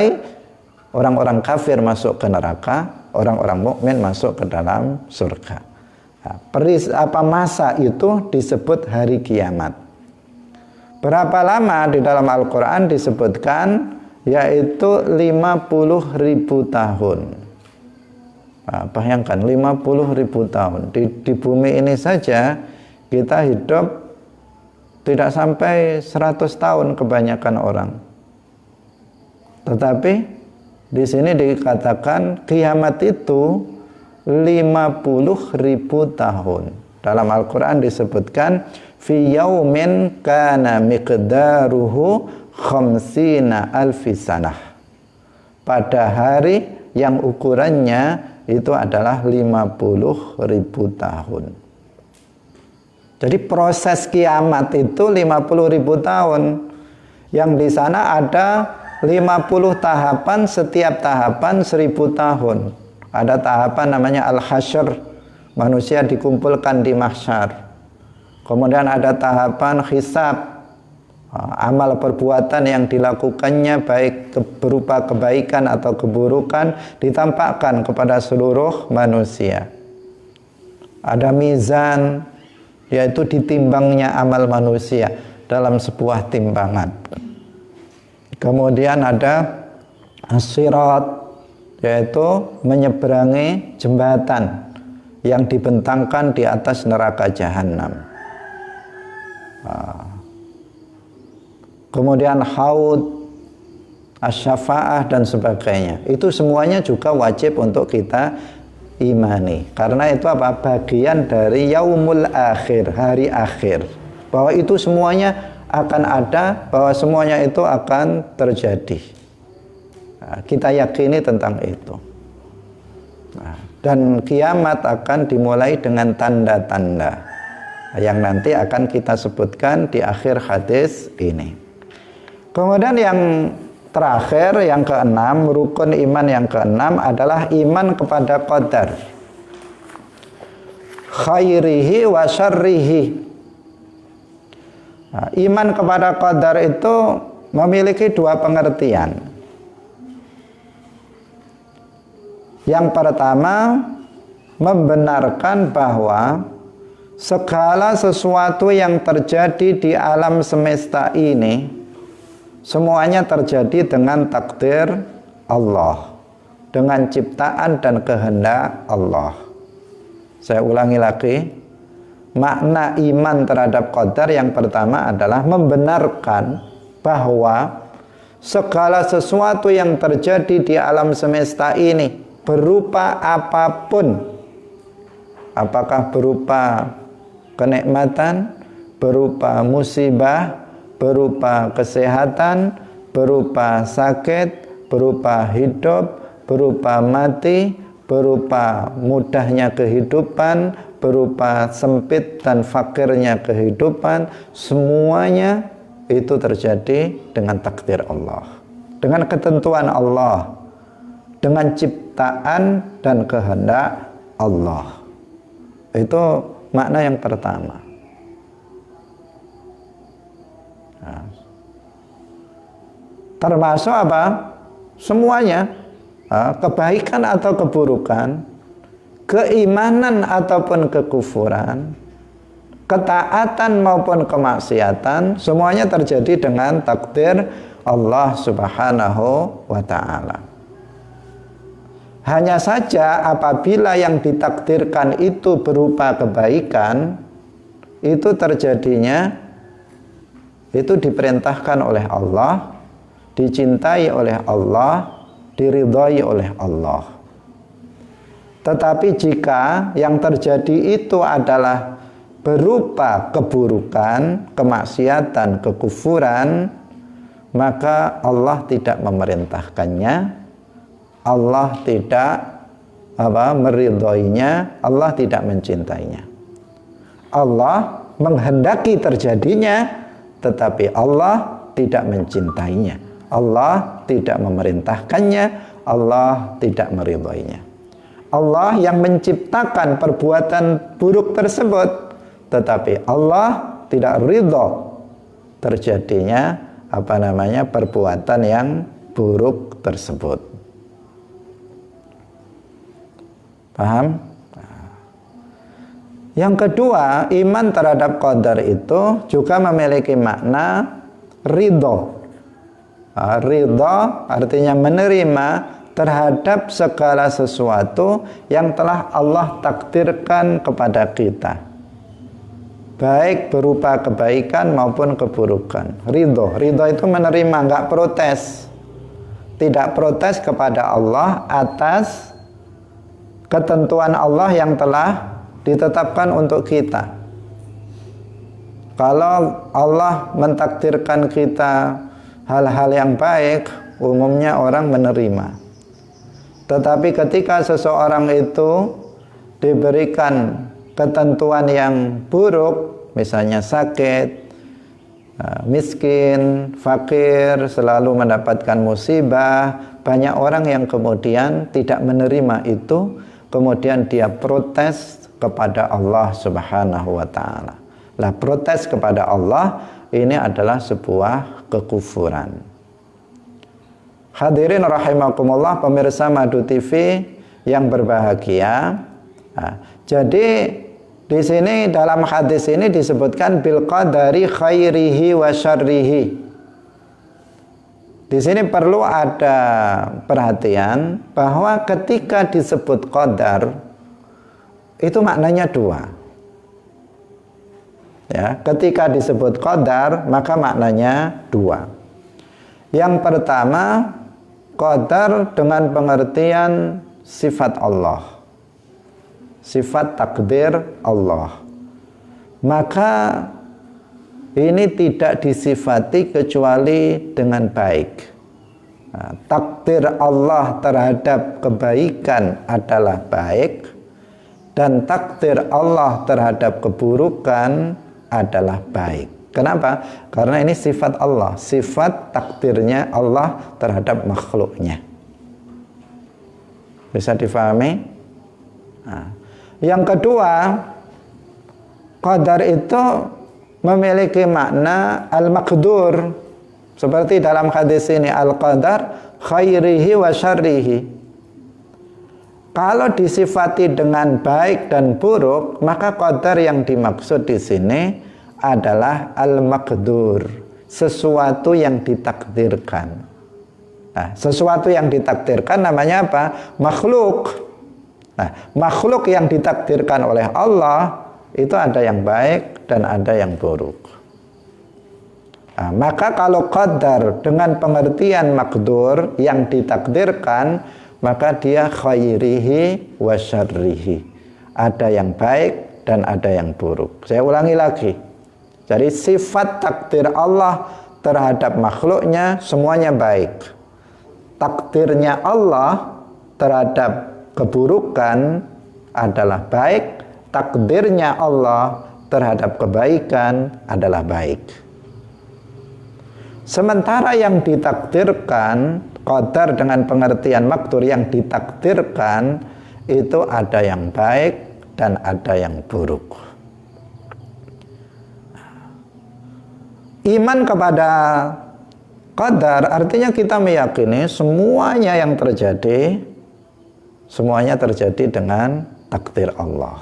orang-orang kafir masuk ke neraka, orang-orang mukmin masuk ke dalam surga. Masa itu disebut hari kiamat. Berapa lama di dalam Al-Quran disebutkan? Yaitu 50.000 tahun. Bayangkan 50.000 tahun di bumi ini saja kita hidup tidak sampai 100 tahun kebanyakan orang. Tetapi di sini dikatakan kiamat itu 50.000 tahun. Dalam Al-Quran disebutkan fi yaumin kana miqdaruhu khamsina alfi sanah. Pada hari yang ukurannya itu adalah 50.000 tahun. Jadi proses kiamat itu 50.000 tahun. Yang di sana ada 50 tahapan, setiap tahapan 1000 tahun. Ada tahapan namanya al-hasyr, manusia dikumpulkan di mahsyar. Kemudian ada tahapan hisab, amal perbuatan yang dilakukannya baik berupa kebaikan atau keburukan ditampakkan kepada seluruh manusia. Ada mizan, yaitu ditimbangnya amal manusia dalam sebuah timbangan. Kemudian ada as-sirat, yaitu menyeberangi jembatan yang dibentangkan di atas neraka jahanam. Kemudian haud, asy-syafa'ah dan sebagainya. Itu semuanya juga wajib untuk kita imani. Karena itu apa? Bagian dari yaumul akhir, hari akhir. Bahwa itu semuanya akan ada, bahwa semuanya itu akan terjadi. Kita yakini tentang itu. Dan kiamat akan dimulai dengan tanda-tanda yang nanti akan kita sebutkan di akhir hadis ini. Kemudian yang terakhir, yang keenam, rukun iman yang keenam adalah iman kepada qadar, khairihi wa syarrihi. Iman kepada qadar itu memiliki dua pengertian. Yang pertama, membenarkan bahwa segala sesuatu yang terjadi di alam semesta ini semuanya terjadi dengan takdir Allah, dengan ciptaan dan kehendak Allah. Saya ulangi lagi. Makna iman terhadap qadar yang pertama adalah membenarkan bahwa segala sesuatu yang terjadi di alam semesta ini berupa apapun, apakah berupa kenikmatan, berupa musibah, berupa kesehatan, berupa sakit, berupa hidup, berupa mati, berupa mudahnya kehidupan, berupa sempit dan fakirnya kehidupan, semuanya itu terjadi dengan takdir Allah, dengan ketentuan Allah, dengan ciptaan dan kehendak Allah. Itu makna yang pertama. Termasuk apa? Semuanya, kebaikan atau keburukan, keimanan ataupun kekufuran, ketaatan maupun kemaksiatan, semuanya terjadi dengan takdir Allah Subhanahu wa ta'ala. Hanya saja apabila yang ditakdirkan itu berupa kebaikan, itu terjadinya, itu diperintahkan oleh Allah, dicintai oleh Allah, diridhai oleh Allah. Tetapi jika yang terjadi itu adalah berupa keburukan, kemaksiatan, kekufuran, maka Allah tidak memerintahkannya, Allah tidak meridhoinya, Allah tidak mencintainya. Allah menghendaki terjadinya, tetapi Allah tidak mencintainya. Allah tidak memerintahkannya, Allah tidak meridhoinya. Allah yang menciptakan perbuatan buruk tersebut, tetapi Allah tidak ridho terjadinya perbuatan yang buruk tersebut. Paham? Yang kedua, iman terhadap qadar itu juga memiliki makna ridho. Ridho artinya menerima terhadap segala sesuatu yang telah Allah takdirkan kepada kita, baik berupa kebaikan maupun keburukan. Ridho itu menerima, nggak protes, tidak protes kepada Allah atas ketentuan Allah yang telah ditetapkan untuk kita. Kalau Allah mentakdirkan kita hal-hal yang baik, umumnya orang menerima. Tetapi ketika seseorang itu diberikan ketentuan yang buruk, misalnya sakit, miskin, fakir, selalu mendapatkan musibah. Banyak orang yang kemudian tidak menerima itu, kemudian dia protes kepada Allah Subhanahu wa ta'ala. Lah, protes kepada Allah ini adalah sebuah kekufuran. Hadirin rahimakumullah, pemirsa Madu TV yang berbahagia. Jadi di sini dalam hadis ini disebutkan bil qadari khairihi wa syarrihi. Di sini perlu ada perhatian bahwa ketika disebut qadar itu maknanya dua. Ya, ketika disebut qadar maka maknanya dua. Yang pertama, qadar dengan pengertian sifat Allah, sifat takdir Allah. Maka ini tidak disifati kecuali dengan baik. Nah, takdir Allah terhadap kebaikan adalah baik, dan takdir Allah terhadap keburukan adalah baik. Kenapa? Karena ini sifat Allah, sifat takdirnya Allah terhadap makhluknya. Bisa difahami? Nah, yang kedua, qadar itu memiliki makna al-maqdur. Seperti dalam hadis ini, al-qadar khairihi wa syarrihi. Kalau disifati dengan baik dan buruk, maka qadar yang dimaksud di sini adalah al-maqdur, sesuatu yang ditakdirkan. Nah, sesuatu yang ditakdirkan namanya apa? Makhluk. Nah, makhluk yang ditakdirkan oleh Allah itu ada yang baik dan ada yang buruk. Nah, maka kalau qadar dengan pengertian makdur, yang ditakdirkan, maka dia khairihi wa syarrihi. Ada yang baik dan ada yang buruk. Saya ulangi lagi. Jadi sifat takdir Allah terhadap makhluknya semuanya baik. Takdirnya Allah terhadap keburukan adalah baik, takdirnya Allah terhadap kebaikan adalah baik. Sementara yang ditakdirkan, qadar dengan pengertian makdur, yang ditakdirkan itu ada yang baik dan ada yang buruk. Iman kepada qadar artinya kita meyakini semuanya yang terjadi, semuanya terjadi dengan takdir Allah.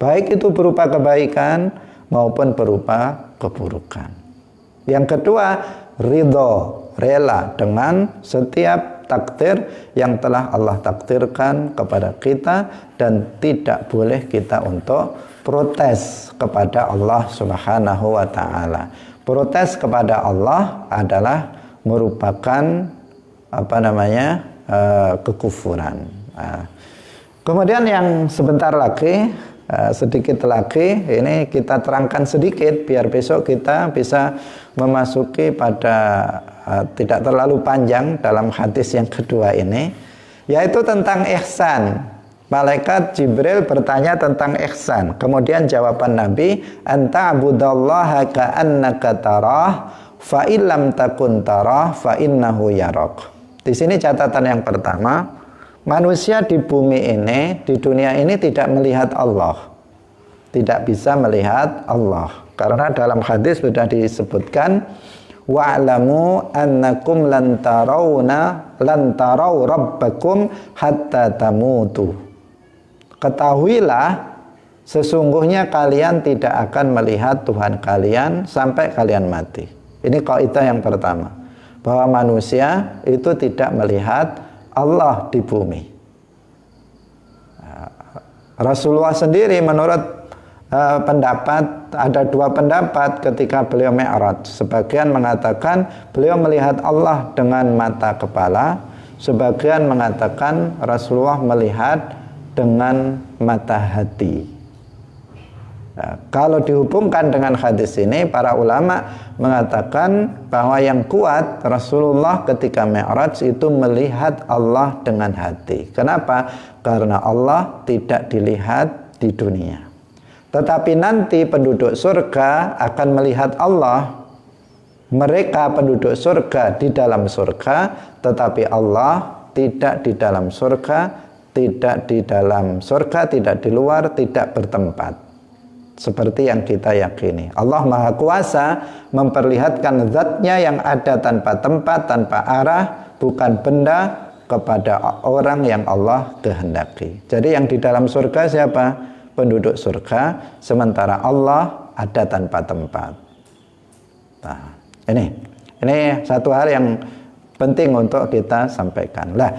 Baik itu berupa kebaikan maupun berupa keburukan. Yang kedua, ridho, rela dengan setiap takdir yang telah Allah takdirkan kepada kita, dan tidak boleh kita untuk protes kepada Allah Subhanahu wa ta'ala. Protes kepada Allah adalah merupakan kekufuran. Kemudian yang sebentar lagi, sedikit lagi, ini kita terangkan sedikit biar besok kita bisa memasuki pada tidak terlalu panjang dalam hadis yang kedua ini, yaitu tentang ihsan. Malaikat Jibril bertanya tentang ihsan. Kemudian jawaban Nabi, anta abudallaha ka'annaka tarah, fa illam takun tarah, fa innahu yarak. Di sini catatan yang pertama, manusia di bumi ini, di dunia ini tidak melihat Allah. Tidak bisa melihat Allah. Karena dalam hadis sudah disebutkan, wa'lamu annakum lan tarau rabbakum hatta tamutu. Ketahuilah sesungguhnya kalian tidak akan melihat Tuhan kalian sampai kalian mati. Ini kaidah yang pertama, bahwa manusia itu tidak melihat Allah di bumi. Rasulullah sendiri menurut pendapat, ada dua pendapat ketika beliau Mi'raj. Sebagian mengatakan beliau melihat Allah dengan mata kepala, sebagian mengatakan Rasulullah melihat dengan mata hati. Nah, kalau dihubungkan dengan hadis ini, para ulama mengatakan bahwa yang kuat Rasulullah ketika Mi'raj itu melihat Allah dengan hati. Kenapa? Karena Allah tidak dilihat di dunia. Tetapi nanti penduduk surga akan melihat Allah. Mereka penduduk surga di dalam surga, tetapi Allah tidak di dalam surga, tidak di dalam surga, tidak di luar, tidak bertempat. Seperti yang kita yakini. Allah Maha Kuasa memperlihatkan zatnya yang ada tanpa tempat, tanpa arah, bukan benda, kepada orang yang Allah kehendaki. Jadi yang di dalam surga siapa? Penduduk surga, sementara Allah ada tanpa tempat. Nah, ini satu hal yang penting untuk kita sampaikan. Lah,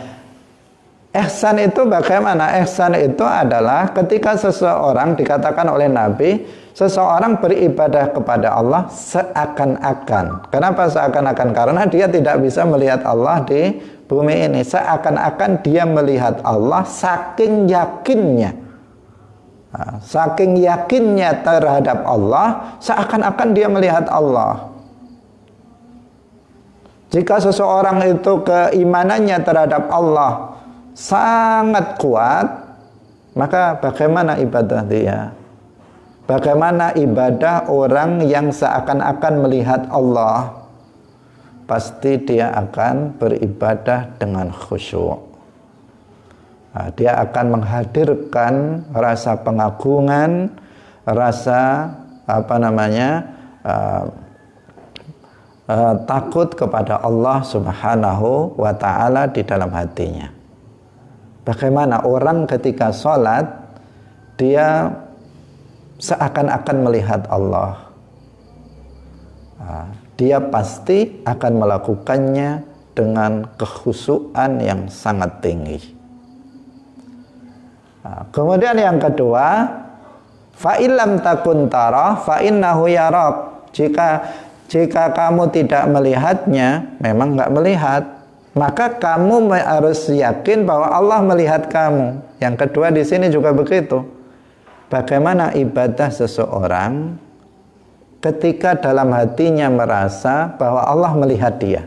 ihsan itu bagaimana? Ihsan itu adalah ketika seseorang, dikatakan oleh Nabi, seseorang beribadah kepada Allah seakan-akan. Kenapa seakan-akan? Karena dia tidak bisa melihat Allah di bumi ini. Seakan-akan dia melihat Allah saking yakinnya. Nah, saking yakinnya terhadap Allah, seakan-akan dia melihat Allah. Jika seseorang itu keimanannya terhadap Allah sangat kuat, maka bagaimana ibadah dia? Bagaimana ibadah orang yang seakan-akan melihat Allah? Pasti dia akan beribadah dengan khusyuk. Nah, dia akan menghadirkan rasa pengagungan, rasa takut kepada Allah Subhanahu wa ta'ala di dalam hatinya. Bagaimana orang ketika sholat, dia seakan-akan melihat Allah. Dia pasti akan melakukannya dengan kekhusyuan yang sangat tinggi. Kemudian yang kedua, fa illam takun tara fa innahu yarak. Jika kamu tidak melihatnya, memang nggak melihat, maka kamu harus yakin bahwa Allah melihat kamu. Yang kedua di sini juga begitu. Bagaimana ibadah seseorang ketika dalam hatinya merasa bahwa Allah melihat dia?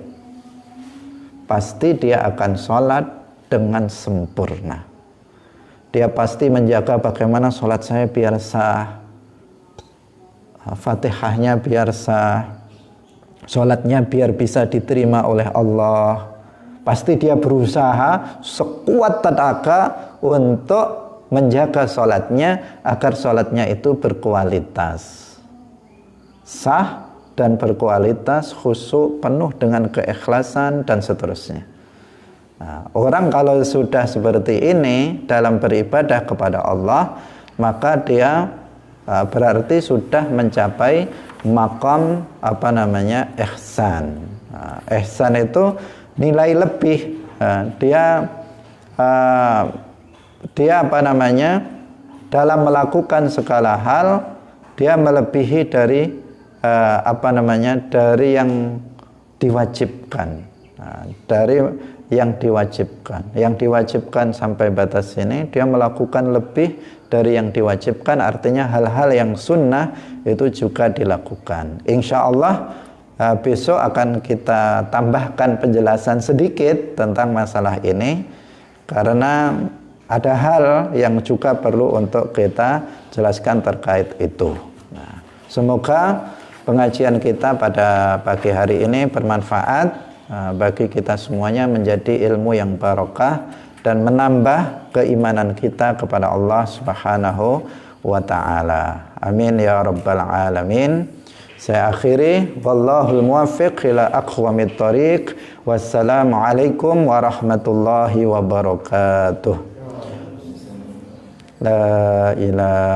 Pasti dia akan sholat dengan sempurna. Dia pasti menjaga bagaimana sholat saya biar sah, Fatihahnya biar sah, sholatnya biar bisa diterima oleh Allah. Pasti dia berusaha sekuat tenaga untuk menjaga sholatnya agar sholatnya itu berkualitas, sah dan berkualitas, khusyuk, penuh dengan keikhlasan dan seterusnya. Nah, orang kalau sudah seperti ini dalam beribadah kepada Allah, maka dia berarti sudah mencapai maqam ihsan. Ihsan itu nilai lebih. Dia dalam melakukan segala hal dia melebihi dari dari yang diwajibkan. Dari yang diwajibkan sampai batas ini dia melakukan lebih dari yang diwajibkan, artinya hal-hal yang sunnah itu juga dilakukan. Insya Allah besok akan kita tambahkan penjelasan sedikit tentang masalah ini, karena ada hal yang juga perlu untuk kita jelaskan terkait itu. Nah, semoga pengajian kita pada pagi hari ini bermanfaat bagi kita semuanya, menjadi ilmu yang barokah dan menambah keimanan kita kepada Allah Subhanahu wa ta'ala. Amin ya rabbal alamin. Saya akhiri, wallahul muwaffiq ila aqwamit thariq. Wassalamualaikum warahmatullahi wabarakatuh. La ilaha